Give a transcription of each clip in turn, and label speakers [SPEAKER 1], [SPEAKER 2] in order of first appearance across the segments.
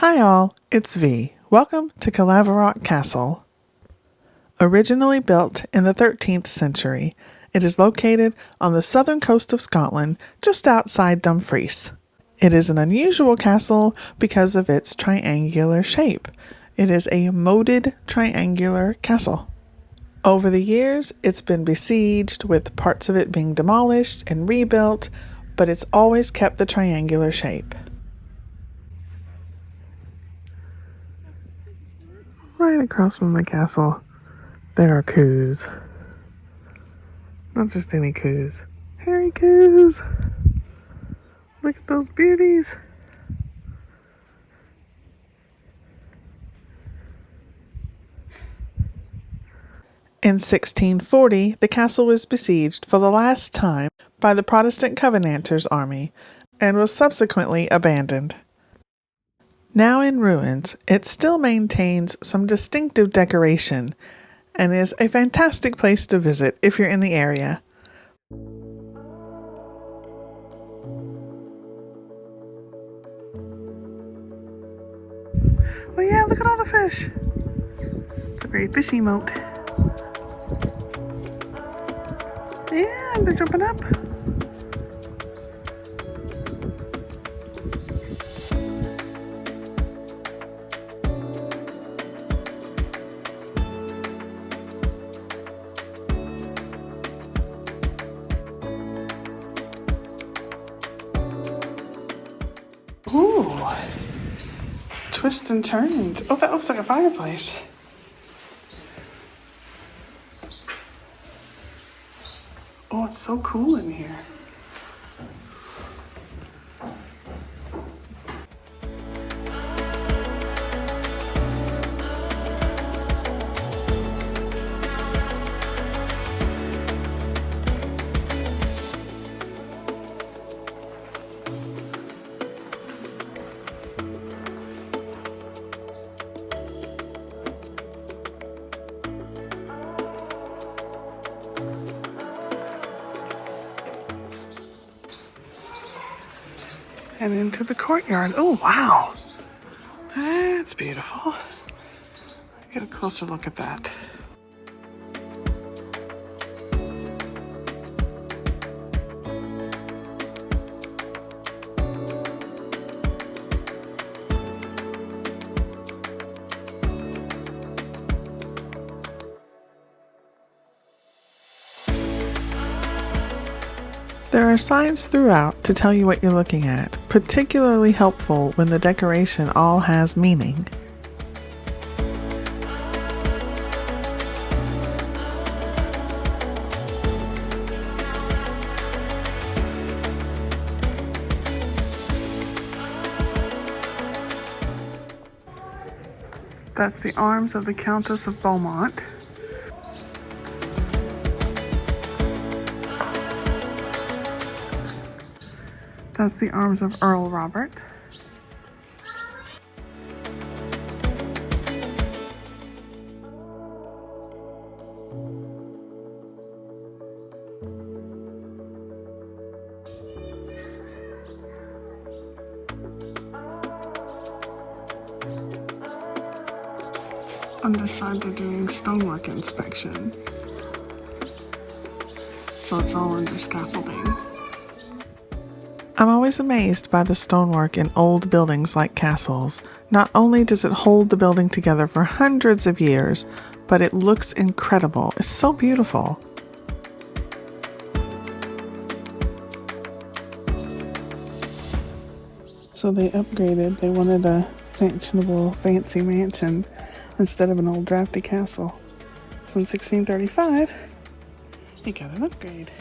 [SPEAKER 1] Hi all, it's V. Welcome to Caerlaverock Castle. Originally built in the 13th century, it is located on the southern coast of Scotland, just outside Dumfries. It is an unusual castle because of its triangular shape. It is a moated triangular castle. Over the years, it's been besieged, with parts of it being demolished and rebuilt, but it's always kept the triangular shape. Right across from the castle, there are coos. Not just any coos. Hairy Coos! Look at those beauties! In 1640, the castle was besieged for the last time by the Protestant Covenanters' army and was subsequently abandoned. Now in ruins, it still maintains some distinctive decoration and is a fantastic place to visit if you're in the area. Oh yeah, look at all the fish! It's a very fishy moat. Yeah, they're jumping up. Ooh, twists and turns. Oh, that looks like a fireplace. Oh, it's so cool in here. And into the courtyard. Oh, wow. That's beautiful. Get a closer look at that. There are signs throughout to tell you what you're looking at, particularly helpful when the decoration all has meaning. That's the arms of the Countess of Beaumont. That's the arms of Earl Robert. On this side, they're doing stonework inspection. So it's all under scaffolding. I'm always amazed by the stonework in old buildings like castles. Not only does it hold the building together for hundreds of years, but it looks incredible. It's so beautiful. So they upgraded. They wanted a fashionable, fancy mansion instead of an old drafty castle. So in 1635, it got an upgrade.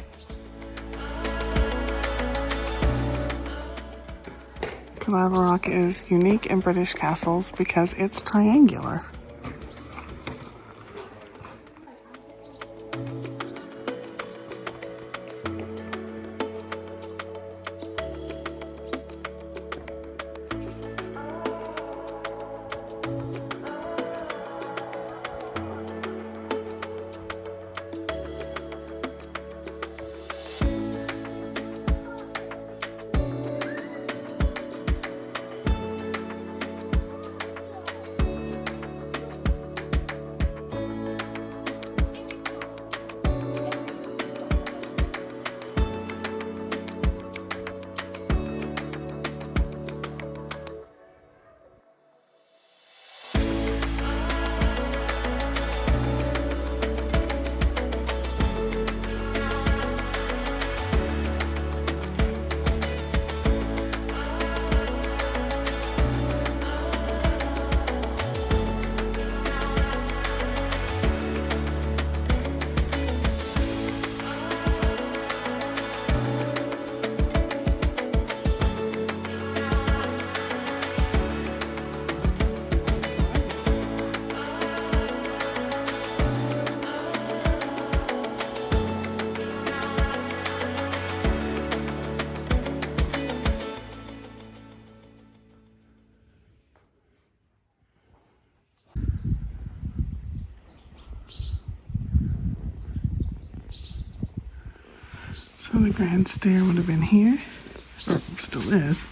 [SPEAKER 1] Caerlaverock is unique in British castles because it's triangular. So the grand stair would have been here, or still is.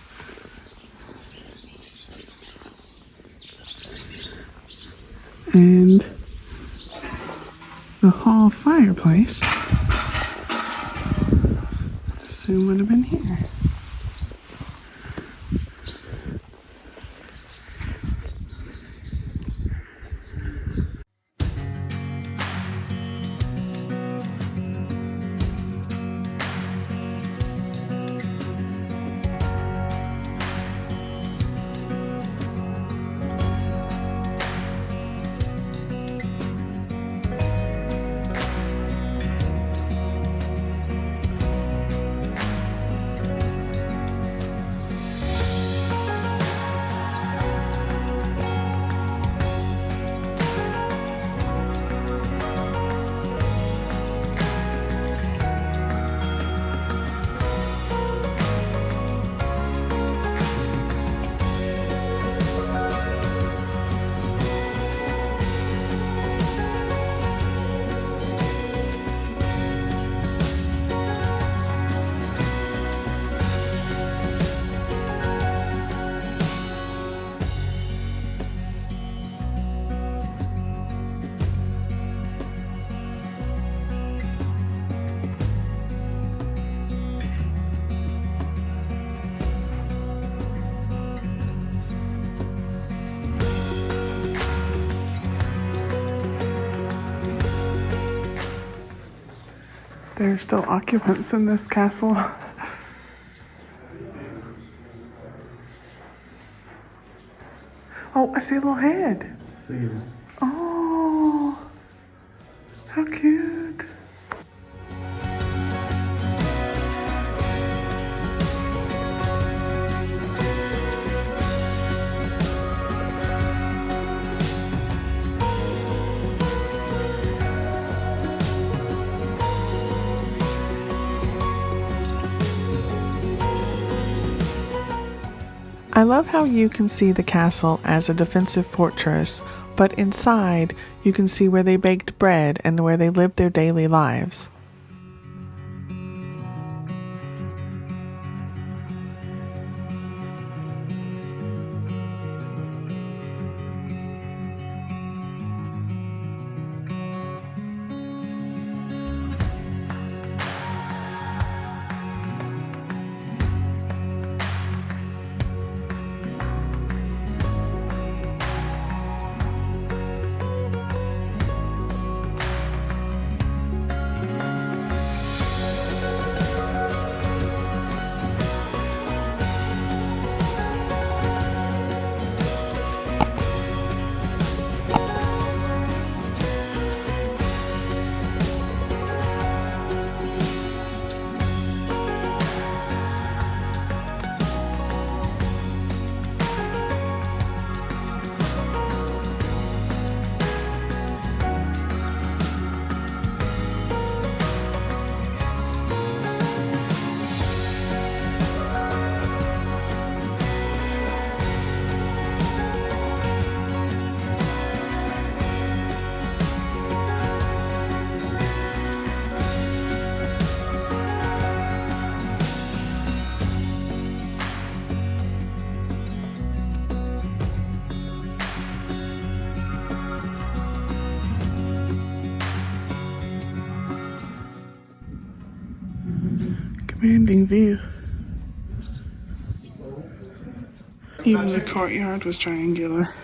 [SPEAKER 1] And the hall fireplace, I assume would have been here. There's still occupants in this castle. Oh, I see a little head. Oh, how cute. I love how you can see the castle as a defensive fortress, but inside you can see where they baked bread and where they lived their daily lives. Commanding view. Even the courtyard was triangular.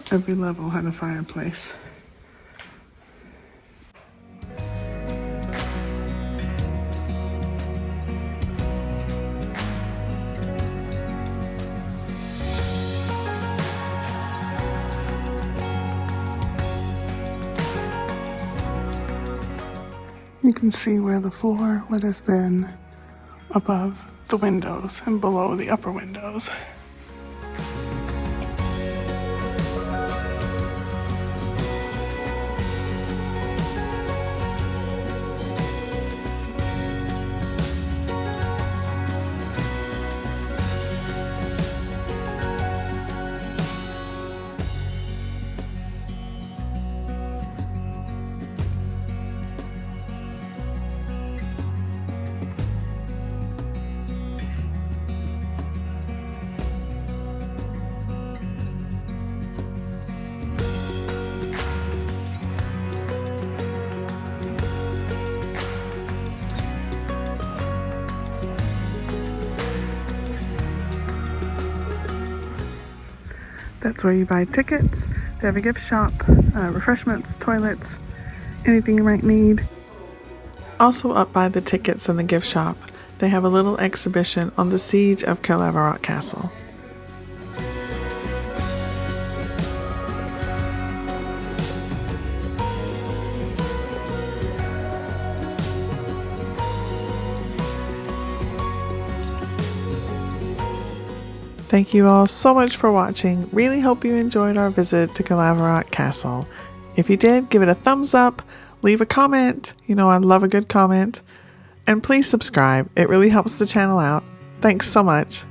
[SPEAKER 1] Every level had a fireplace. You can see where the floor would have been above the windows and below the upper windows. That's where you buy tickets. They have a gift shop, refreshments, toilets, anything you might need. Also up by the tickets and the gift shop, they have a little exhibition on the siege of Caerlaverock Castle. Thank you all so much for watching. Really hope you enjoyed our visit to Caerlaverock Castle. If you did, give it a thumbs up, leave a comment. You know I love a good comment. And please subscribe. It really helps the channel out. Thanks so much.